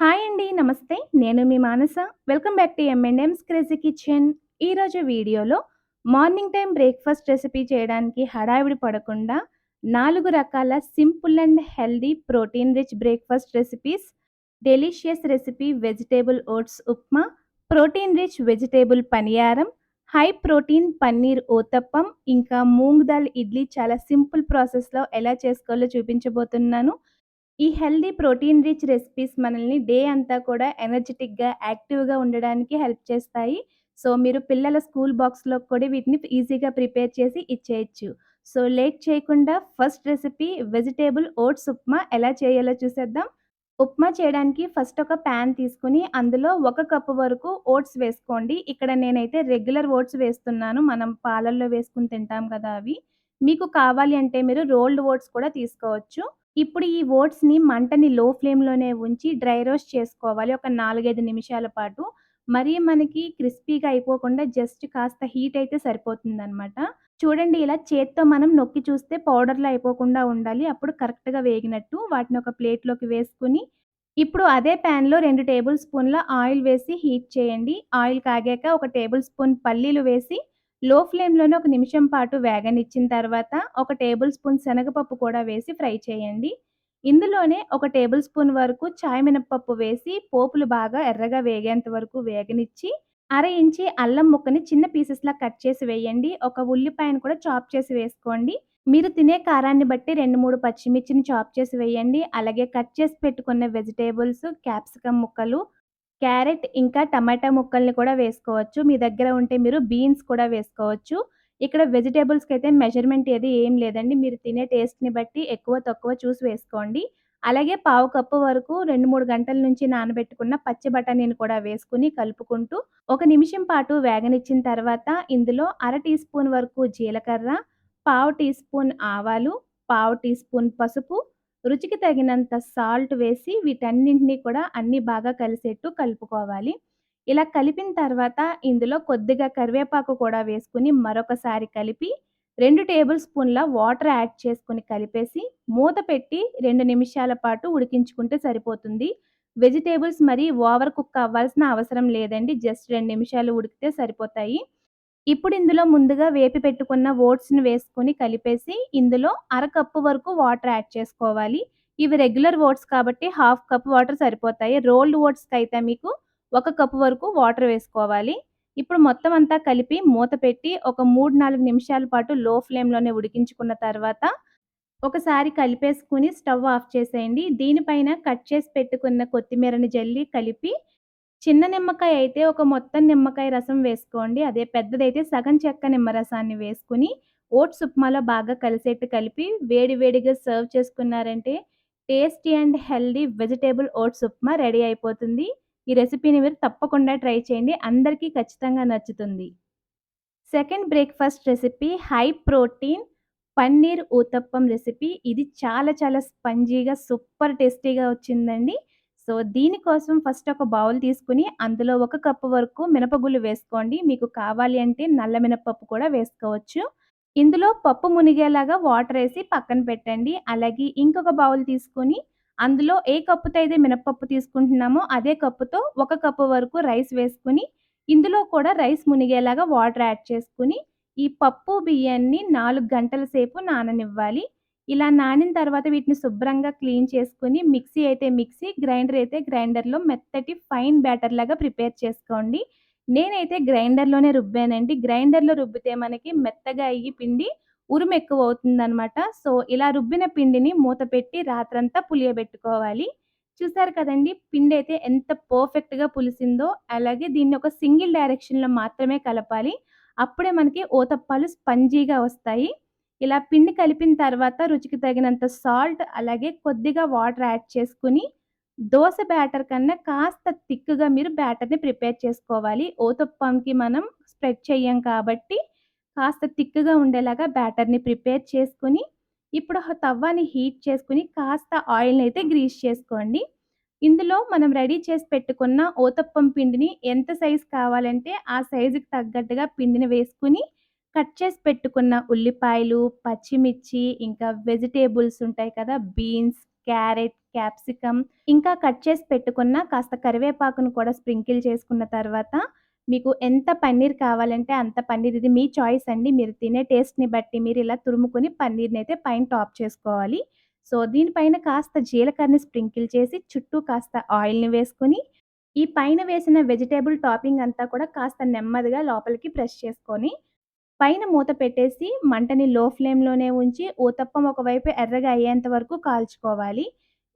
Hi అండి. నమస్తే. నేను మీ Manasa. Welcome back to M&M's crazy kitchen. ఈరోజు వీడియోలో మార్నింగ్ టైమ్ బ్రేక్‌ఫాస్ట్ రెసిపీ చేయడానికి హడావిడి పడకుండా 4 రకాల simple and healthy protein rich breakfast recipes, delicious recipe vegetable oats upma, protein rich vegetable paniyaram, high protein paneer uttapam, ఇంకా మూంగ్ దాల్ ఇడ్లీ చాలా సింపుల్ ప్రాసెస్‌లో ఎలా చేసుకోవాలో చూపించబోతున్నాను. ఈ హెల్తీ ప్రోటీన్ రిచ్ రెసిపీస్ మనల్ని డే అంతా కూడా ఎనర్జిటిక్‌గా, యాక్టివ్‌గా ఉండడానికి హెల్ప్ చేస్తాయి. సో, మీరు పిల్లల స్కూల్ బాక్స్‌లో కూడా వీటిని ఈజీగా ప్రిపేర్ చేసి ఇచ్చేయొచ్చు. సో, లేట్ చేయకుండా first recipe vegetable oats upma ఎలా చేయాలో చూసేద్దాం. ఉప్మా చేయడానికి ఫస్ట్ ఒక పాన్ తీసుకొని అందులో 1 కప్పు వరకు ఓట్స్ వేసుకోండి. ఇక్కడ నేనైతే రెగ్యులర్ ఓట్స్ వేస్తున్నాను. మనం పాలల్లో వేసుకొని తింటాం కదా అవి. మీకు కావాలి అంటే మీరు రోల్డ్ ఓట్స్ కూడా తీసుకోవచ్చు. ఇప్పుడు ఈ ఓట్స్‌ని మంటని లో ఫ్లేమ్‌లోనే ఉంచి డ్రై రోస్ట్ చేసుకోవాలి. ఒక 4, 5 నిమిషాల పాటు. మరీ మనకి క్రిస్పీగా అయిపోకుండా జస్ట్ కాస్త హీట్ అయితే సరిపోతుందనమాట. చూడండి, ఇలా చేత్తో మనం నొక్కి చూస్తే పౌడర్‌లా అయిపోకుండా ఉండాలి. అప్పుడు కరెక్ట్‌గా వేగినట్టు. వాటిని ఒక ప్లేట్‌లోకి వేసుకొని, ఇప్పుడు అదే పాన్‌లో 2 టేబుల్ స్పూన్ల ఆయిల్ వేసి హీట్ చేయండి. ఆయిల్ కాగాక ఒక టేబుల్ స్పూన్ పల్లీలు వేసి లో ఫ్లేమ్‌లోనే ఒక నిమిషం పాటు వేగనిచ్చిన తర్వాత, ఒక టేబుల్ స్పూన్ శనగపప్పు కూడా వేసి ఫ్రై చేయండి. ఇందులోనే ఒక టేబుల్ స్పూన్ వరకు చాయ్ మినపప్పు వేసి పోపులు బాగా ఎర్రగా వేగేంత వరకు వేగనిచ్చి, అర ఇంచి అల్లం ముక్కని చిన్న పీసెస్‌లా కట్ చేసి వేయండి. ఒక ఉల్లిపాయను కూడా చాప్ చేసి వేసుకోండి. మీరు తినే కారాన్ని బట్టి 2, 3 పచ్చిమిర్చిని చాప్ చేసి వేయండి. అలాగే కట్ చేసి పెట్టుకున్న వెజిటబుల్స్, క్యాప్సికమ్ ముక్కలు, క్యారెట్ ఇంకా టమాటా ముక్కల్ని కూడా వేసుకోవచ్చు. మీ దగ్గర ఉంటే మీరు బీన్స్ కూడా వేసుకోవచ్చు. ఇక్కడ వెజిటబుల్స్‌కైతే మెజర్‌మెంట్ ఏం లేదండి. మీరు తినే టేస్ట్‌ని బట్టి ఎక్కువ, తక్కువ చూసి వేసుకోండి. అలాగే పావు కప్పు వరకు 2, 3 గంటల నుంచి నానబెట్టుకున్న పచ్చి బఠానీని కూడా వేసుకొని కలుపుకుంటూ, ఒక నిమిషం పాటు వేగనిచ్చిన తర్వాత ఇందులో అర టీ స్పూన్ వరకు జీలకర్ర, పావు టీ స్పూన్ ఆవాలు, పావు టీ స్పూన్ పసుపు, రుచికి తగినంత సాల్ట్ వేసి వీటన్నింటిని కూడా అన్నీ బాగా కలిసేట్టు కలుపుకోవాలి. ఇలా కలిపిన తర్వాత ఇందులో కొద్దిగా కరివేపాకు కూడా వేసుకొని మరొకసారి కలిపి 2 టేబుల్ స్పూన్ల వాటర్ యాడ్ చేసుకొని కలిపేసి మూత పెట్టి 2 నిమిషాల పాటు ఉడికించుకుంటే సరిపోతుంది. వెజిటబుల్స్ మరి ఓవర్ కుక్ అవ్వాల్సిన అవసరం లేదండి. జస్ట్ 2 నిమిషాలు ఉడికితే సరిపోతాయి. ఇప్పుడు ఇందులో ముందుగా వేపి పెట్టుకున్న ఓట్స్‌ని వేసుకొని కలిపేసి, ఇందులో అర కప్పు వరకు వాటర్ యాడ్ చేసుకోవాలి. ఇవి రెగ్యులర్ ఓట్స్ కాబట్టి హాఫ్ కప్ వాటర్ సరిపోతాయి. రోల్డ్ ఓట్స్‌కైతే మీకు 1 కప్ వరకు వాటర్ వేసుకోవాలి. ఇప్పుడు మొత్తం అంతా కలిపి మూత పెట్టి ఒక 3, 4 నిమిషాల పాటు లో ఫ్లేమ్‌లోనే ఉడికించుకున్న తర్వాత, ఒకసారి కలిపేసుకొని స్టవ్ ఆఫ్ చేసేయండి. దీనిపైన కట్ చేసి పెట్టుకున్న కొత్తిమీరని జల్లి కలిపి, చిన్న నిమ్మకాయ అయితే ఒక మొత్తం నిమ్మకాయ రసం వేసుకోండి. అదే పెద్దదైతే సగం చెక్క నిమ్మరసాన్ని వేసుకొని, ఓట్స్ ఉప్మాలో బాగా కలిసేట్టు కలిపి వేడి వేడిగా సర్వ్ చేసుకున్నారంటే tasty and healthy vegetable oats upma ready అయిపోతుంది. ఈ రెసిపీని మీరు తప్పకుండా ట్రై చేయండి. అందరికీ ఖచ్చితంగా నచ్చుతుంది. Second breakfast recipe high protein paneer uttapam recipe. ఇది చాలా చాలా స్పంజీగా సూపర్ టేస్టీగా వచ్చిందండి. సో, దీనికోసం ఫస్ట్ ఒక బౌల్ తీసుకొని అందులో 1 కప్పు వరకు మినపగుళ్ళు వేసుకోండి. మీకు కావాలి అంటే నల్ల మినపప్పు కూడా వేసుకోవచ్చు. ఇందులో పప్పు మునిగేలాగా వాటరేసి పక్కన పెట్టండి. అలాగే ఇంకొక బౌల్ తీసుకొని అందులో ఏ కప్పుతో అయితే మినపప్పు తీసుకుంటున్నామో అదే కప్పుతో 1 కప్పు వరకు రైస్ వేసుకొని, ఇందులో కూడా రైస్ మునిగేలాగా వాటర్ యాడ్ చేసుకొని, ఈ పప్పు, బియ్యాన్ని 4 గంటల సేపు నాననివ్వాలి. ఇలా నానిన తర్వాత వీటిని శుభ్రంగా క్లీన్ చేసుకొని మిక్సీ అయితే మిక్సీ, గ్రైండర్ అయితే గ్రైండర్‌లో మెత్తటి ఫైన్ బ్యాటర్ లాగా ప్రిపేర్ చేసుకోండి. నేనైతే గ్రైండర్‌లోనే రుబ్బానండి. గ్రైండర్‌లో రుబ్బితే మనకి మెత్తగా అయ్యి పిండి ఉరుమెక్కువవుతుందనమాట. సో, ఇలా రుబ్బిన పిండిని మూత పెట్టి రాత్రంతా పులియబెట్టుకోవాలి. చూసారు కదండీ! పిండైతే ఎంత పర్ఫెక్ట్‌గా పులిసిందో. అలాగే దీన్ని ఒక సింగిల్ డైరెక్షన్‌లో మాత్రమే కలపాలి. అప్పుడే మనకి ఊతప్పాలు స్పంజీగా వస్తాయి. ఇలా పిండి కలిపిన తర్వాత రుచికి తగినంత సాల్ట్, అలాగే కొద్దిగా వాటర్ యాడ్ చేసుకొని, దోస బ్యాటర్ కన్నా కాస్త థిక్‌గా మీరు బ్యాటర్‌ని ప్రిపేర్ చేసుకోవాలి. ఊతప్పంకి మనం స్ప్రెడ్ చెయ్యం కాబట్టి, కాస్త థిక్‌గా ఉండేలాగా బ్యాటర్‌ని ప్రిపేర్ చేసుకొని, ఇప్పుడు తవ్వని హీట్ చేసుకొని, కాస్త ఆయిల్‌నైతే గ్రీస్ చేసుకోండి. ఇందులో మనం రెడీ చేసి పెట్టుకున్న ఊతప్పం పిండిని ఎంత సైజ్ కావాలంటే, ఆ సైజుకి తగ్గట్టుగా పిండిని వేసుకొని, కట్ చేసి పెట్టుకున్న ఉల్లిపాయలు, పచ్చిమిర్చి, ఇంకా వెజిటబుల్స్ ఉంటాయి కదా! బీన్స్, క్యారెట్, క్యాప్సికమ్, ఇంకా కట్ చేసి పెట్టుకున్న కాస్త కరివేపాకును కూడా స్ప్రింకిల్ చేసుకున్న తర్వాత, మీకు ఎంత పన్నీర్ కావాలంటే అంత పన్నీర్, ఇది మీ చాయిస్ అండి. మీరు తినే టేస్ట్‌ని బట్టి మీరిలా తురుముకొని పన్నీర్‌నైతే పైన టాప్ చేసుకోవాలి. సో, దీనిపైన కాస్త జీలకర్రని స్ప్రింకిల్ చేసి, చుట్టూ కాస్త ఆయిల్‌ని వేసుకొని, ఈ పైన వేసిన వెజిటబుల్ టాపింగ్ అంతా కూడా కాస్త నెమ్మదిగా లోపలికి ప్రెస్ చేసుకొని, పైన మూత పెట్టేసి మంటని లో ఫ్లేమ్‌లోనే ఉంచి ఊతప్పం ఒకవైపు ఎర్రగా అయ్యేంత వరకు కాల్చుకోవాలి.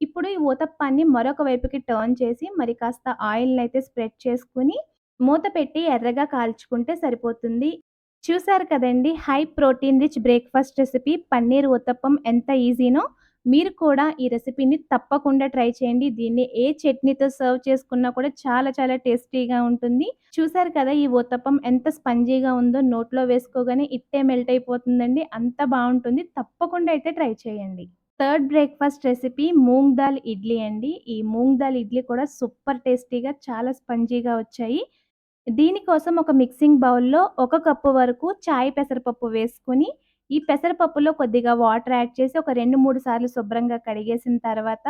ఇప్పుడు ఈ ఊతప్పాన్ని మరొక వైపుకి టర్న్ చేసి మరి కాస్త ఆయిల్‌నైతే స్ప్రెడ్ చేసుకొని, మూత పెట్టి ఎర్రగా కాల్చుకుంటే సరిపోతుంది. చూసారు కదండీ! High protein rich breakfast recipe paneer uttapam ఎంత ఈజీనో. మీరు కూడా ఈ రెసిపీని తప్పకుండా ట్రై చేయండి. దీన్ని ఏ చట్నీతో సర్వ్ చేసుకున్నా కూడా చాలా చాలా టేస్టీగా ఉంటుంది. చూసారు కదా! ఈ ఊతప్పం ఎంత స్పంజీగా ఉందో, నోట్లో వేసుకోగానే ఇట్టే మెల్ట్ అయిపోతుందండి. అంత బావుంటుంది. తప్పకుండా అయితే ట్రై చేయండి. Third breakfast recipe moong dal idli అండి. ఈ మూంగ్ దాల్ ఇడ్లీ కూడా సూపర్ టేస్టీగా చాలా స్పంజీగా వచ్చాయి. దీనికోసం ఒక మిక్సింగ్ బౌల్‌లో ఒక కప్పు వరకు చాయ్ పెసరపప్పు వేసుకొని, ఈ పెసరపప్పులో కొద్దిగా వాటర్ యాడ్ చేసి ఒక 2, 3 సార్లు శుభ్రంగా కడిగేసిన తర్వాత,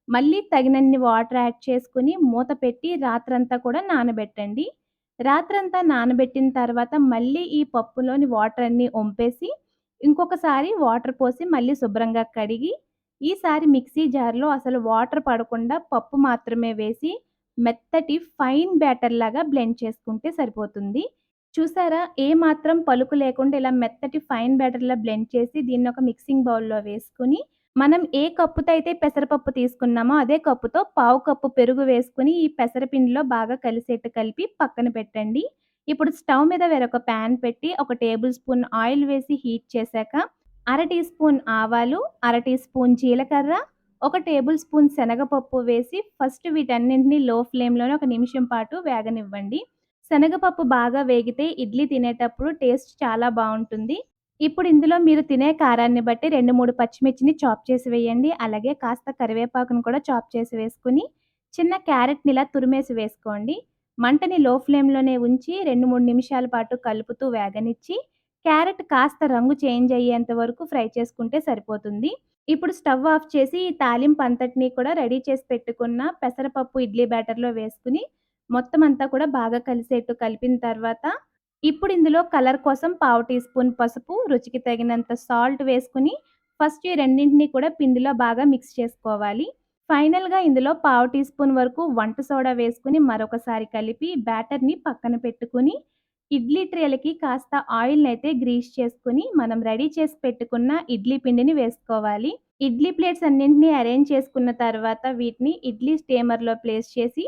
మళ్ళీ తగినన్ని వాటర్ యాడ్ చేసుకొని మూత పెట్టి రాత్రంతా కూడా నానబెట్టండి. రాత్రంతా నానబెట్టిన తర్వాత మళ్ళీ ఈ పప్పులోని వాటర్ అన్నీ ఒంపేసి, ఇంకొకసారి వాటర్ పోసి మళ్ళీ శుభ్రంగా కడిగి, ఈసారి మిక్సీ జార్‌లో అసలు వాటర్ పడకుండా పప్పు మాత్రమే వేసి మెత్తటి ఫైన్ బ్యాటర్‌లాగా బ్లెండ్ చేసుకుంటే సరిపోతుంది. చూసారా? ఏ మాత్రం పలుకు లేకుండా ఇలా మెత్తటి ఫైన్ బ్యాటర్‌లా బ్లెండ్ చేసి దీన్నొక మిక్సింగ్ బౌల్‌లో వేసుకొని, మనం ఏ కప్పుతో అయితే పెసరపప్పు తీసుకున్నామో అదే కప్పుతో పావు కప్పు పెరుగు వేసుకొని ఈ పెసరపిండిలో బాగా కలిసేట్టు కలిపి పక్కన పెట్టండి. ఇప్పుడు స్టవ్ మీద వేరొక పాన్ పెట్టి ఒక టేబుల్ స్పూన్ ఆయిల్ వేసి హీట్ చేశాక, అర టీ స్పూన్ ఆవాలు, అర టీ స్పూన్ జీలకర్ర, ఒక టేబుల్ స్పూన్ శనగపప్పు వేసి ఫస్ట్ వీటన్నింటిని లో ఫ్లేమ్‌లోనే ఒక నిమిషం పాటు వేగనివ్వండి. శనగపప్పు బాగా వేగితే ఇడ్లీ తినేటప్పుడు టేస్ట్ చాలా బావుంటుంది. ఇప్పుడు ఇందులో మీరు తినే కారాన్ని బట్టి 2, 3 పచ్చిమిర్చిని చాప్ చేసి వేయండి. అలాగే కాస్త కరివేపాకును కూడా చాప్ చేసి వేసుకొని, చిన్న క్యారెట్‌ని ఇలా తురిమేసి వేసుకోండి. మంటని లో ఫ్లేమ్‌లోనే ఉంచి 2, 3 నిమిషాల పాటు కలుపుతూ వేగనిచ్చి, క్యారెట్ కాస్త రంగు చేంజ్ అయ్యేంత వరకు ఫ్రై చేసుకుంటే సరిపోతుంది. ఇప్పుడు స్టవ్ ఆఫ్ చేసి ఈ తాలింపు అంతటిని కూడా రెడీ చేసి పెట్టుకున్న పెసరపప్పు ఇడ్లీ బ్యాటర్‌లో వేసుకొని, మొత్తం అంతా కూడా బాగా కలిసేట్టు కలిపిన తర్వాత, ఇప్పుడు ఇందులో కలర్ కోసం పావు టీ స్పూన్ పసుపు, రుచికి తగినంత సాల్ట్ వేసుకొని, ఫస్ట్ ఈ రెండింటిని కూడా పిండిలో బాగా మిక్స్ చేసుకోవాలి. ఫైనల్‌గా ఇందులో పావు టీ స్పూన్ వరకు వంట సోడా వేసుకొని మరొకసారి కలిపి బ్యాటర్‌ని పక్కన పెట్టుకొని, ఇడ్లీ ట్రేలకి కాస్త ఆయిల్‌నైతే గ్రీస్ చేసుకొని, మనం రెడీ చేసి పెట్టుకున్న ఇడ్లీ పిండిని వేసుకోవాలి. ఇడ్లీ ప్లేట్స్ అన్నింటిని అరేంజ్ చేసుకున్న తర్వాత వీటిని ఇడ్లీ స్టీమర్‌లో ప్లేస్ చేసి,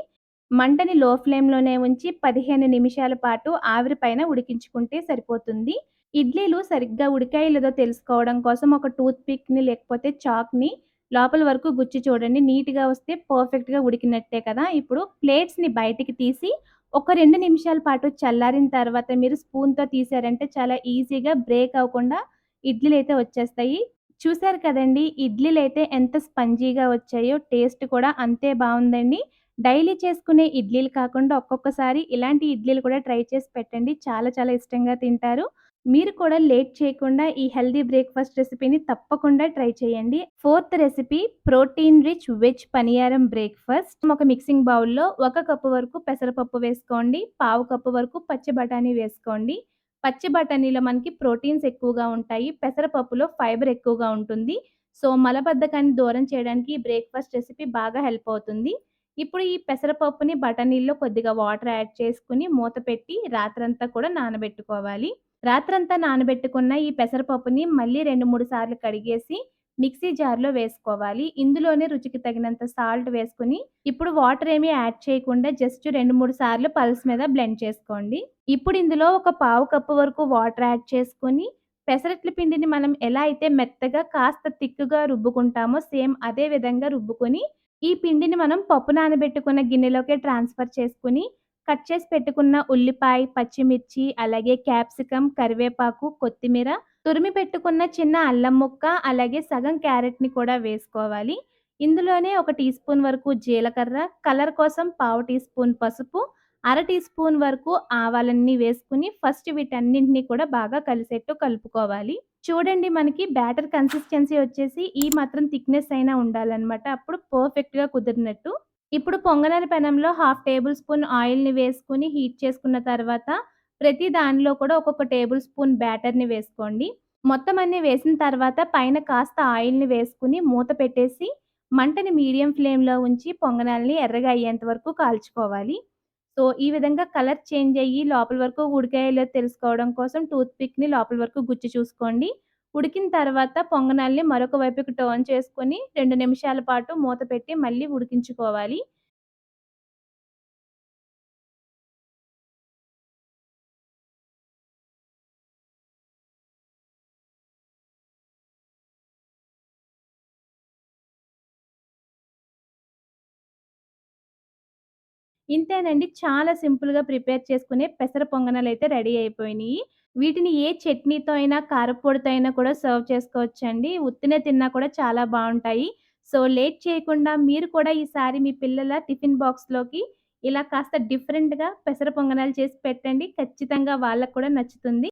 మంటని లో ఫ్లేమ్‌లోనే ఉంచి 15 నిమిషాల పాటు ఆవిరి పైన ఉడికించుకుంటే సరిపోతుంది. ఇడ్లీలు సరిగ్గా ఉడికాయో లేదో తెలుసుకోవడం కోసం ఒక టూత్ పిక్‌ని లేకపోతే చాక్‌ని లోపల వరకు గుచ్చి చూడండి. నీట్‌గా వస్తే పర్ఫెక్ట్‌గా ఉడికినట్టే కదా! ఇప్పుడు ప్లేట్స్‌ని బయటికి తీసి ఒక 2 నిమిషాల పాటు చల్లారిన తర్వాత మీరు స్పూన్‌తో తీశారంటే చాలా ఈజీగా బ్రేక్ అవ్వకుండా ఇడ్లీలైతే వచ్చేస్తాయి. చూసారు కదండీ! ఇడ్లీలైతే ఎంత స్పంజీగా వచ్చాయో, టేస్ట్ కూడా అంతే బావుందండి. డైలీ చేసుకునే ఇడ్లీలు కాకుండా ఒక్కొక్కసారి ఇలాంటి ఇడ్లీలు కూడా ట్రై చేసి పెట్టండి. చాలా చాలా ఇష్టంగా తింటారు. మీరు కూడా లేట్ చేయకుండా ఈ హెల్తీ బ్రేక్‌ఫాస్ట్ రెసిపీని తప్పకుండా ట్రై చేయండి. Fourth recipe protein rich veg paniyaram breakfast. ఒక మిక్సింగ్ బౌల్‌లో ఒక కప్పు వరకు పెసరపప్పు వేసుకోండి. పావు కప్పు వరకు పచ్చి బఠానీ వేసుకోండి. పచ్చి బఠానీలో మనకి ప్రోటీన్స్ ఎక్కువగా ఉంటాయి. పెసరపప్పులో ఫైబర్ ఎక్కువగా ఉంటుంది. సో, మలబద్ధకాన్ని దూరం చేయడానికి ఈ బ్రేక్‌ఫాస్ట్ రెసిపీ బాగా హెల్ప్ అవుతుంది. ఇప్పుడు ఈ పెసరపప్పుని బఠానీల్లో కొద్దిగా వాటర్ యాడ్ చేసుకొని మూత పెట్టి రాత్రంతా కూడా నానబెట్టుకోవాలి. రాత్రంతా నానబెట్టుకున్న ఈ పెసరపప్పుని మళ్ళీ 2, 3 సార్లు కడిగేసి మిక్సీ జార్‌లో వేసుకోవాలి. ఇందులోనే రుచికి తగినంత సాల్ట్ వేసుకొని, ఇప్పుడు వాటర్ ఏమీ యాడ్ చేయకుండా జస్ట్ 2, 3 సార్లు పల్స్ మీద బ్లెండ్ చేసుకోండి. ఇప్పుడు ఇందులో ఒక పావు కప్పు వరకు వాటర్ యాడ్ చేసుకొని, పెసరట్ల పిండిని మనం ఎలా అయితే మెత్తగా కాస్త థిక్‌గా రుబ్బుకుంటామో సేమ్ అదే విధంగా రుబ్బుకొని, ఈ పిండిని మనం పప్పు నానబెట్టుకున్న గిన్నెలోకే ట్రాన్స్‌ఫర్ చేసుకొని, కట్ చేసి పెట్టుకున్న ఉల్లిపాయ, పచ్చిమిర్చి, అలాగే క్యాప్సికమ్, కరివేపాకు, కొత్తిమీర, తురిమి పెట్టుకున్న చిన్న అల్లం ముక్క, అలాగే సగం క్యారెట్‌ని కూడా వేసుకోవాలి. ఇందులోనే ఒక టీ స్పూన్ వరకు జీలకర్ర, కలర్ కోసం పావు టీ స్పూన్ పసుపు, అర టీ స్పూన్ వరకు ఆవాలన్నీ వేసుకొని ఫస్ట్ వీటన్నింటిని కూడా బాగా కలిసేట్టు కలుపుకోవాలి. చూడండి మనకి బ్యాటర్ కన్సిస్టెన్సీ వచ్చేసి ఈ మాత్రం థిక్‌నెస్ అయినా ఉండాలనమాట. అప్పుడు పర్ఫెక్ట్‌గా కుదిరినట్టు. ఇప్పుడు పొంగనాల పెనంలో హాఫ్ టేబుల్ స్పూన్ ఆయిల్‌ని వేసుకొని హీట్ చేసుకున్న తర్వాత ప్రతి దానిలో కూడా ఒక్కొక్క టేబుల్ స్పూన్ బ్యాటర్‌ని వేసుకోండి. మొత్తం అన్నీ వేసిన తర్వాత పైన కాస్త ఆయిల్‌ని వేసుకొని మూత పెట్టేసి మంటని మీడియం ఫ్లేమ్‌లో ఉంచి పొంగనాల్ని ఎర్రగా అయ్యేంత వరకు కాల్చుకోవాలి. సో, ఈ విధంగా కలర్ చేంజ్ అయ్యి లోపల వరకు ఉడికాయో లేదో తెలుసుకోవడం కోసం టూత్ పిక్‌ని లోపల వరకు గుచ్చి చూసుకోండి. ఉడికిన తర్వాత పొంగనాల్ని మరొక వైపుకి టర్న్ చేసుకొని 2 నిమిషాల పాటు మూత పెట్టి మళ్ళీ ఉడికించుకోవాలి. ఇంతేనండి. చాలా సింపుల్‌గా ప్రిపేర్ చేసుకునే పెసర పొంగనాలైతే రెడీ అయిపోయినియి. వీటిని ఏ చట్నీతో అయినా, కారప్పొడితో అయినా కూడా సర్వ్ చేసుకోవచ్చండి. ఉత్తినే తిన్నా కూడా చాలా బావుంటాయి. సో, లేట్ చేయకుండా మీరు కూడా ఈసారి మీ పిల్లల టిఫిన్ బాక్స్‌లోకి ఇలా కాస్త డిఫరెంట్‌గా పెసర పొంగనాలు చేసి పెట్టండి. ఖచ్చితంగా వాళ్ళకి కూడా నచ్చుతుంది.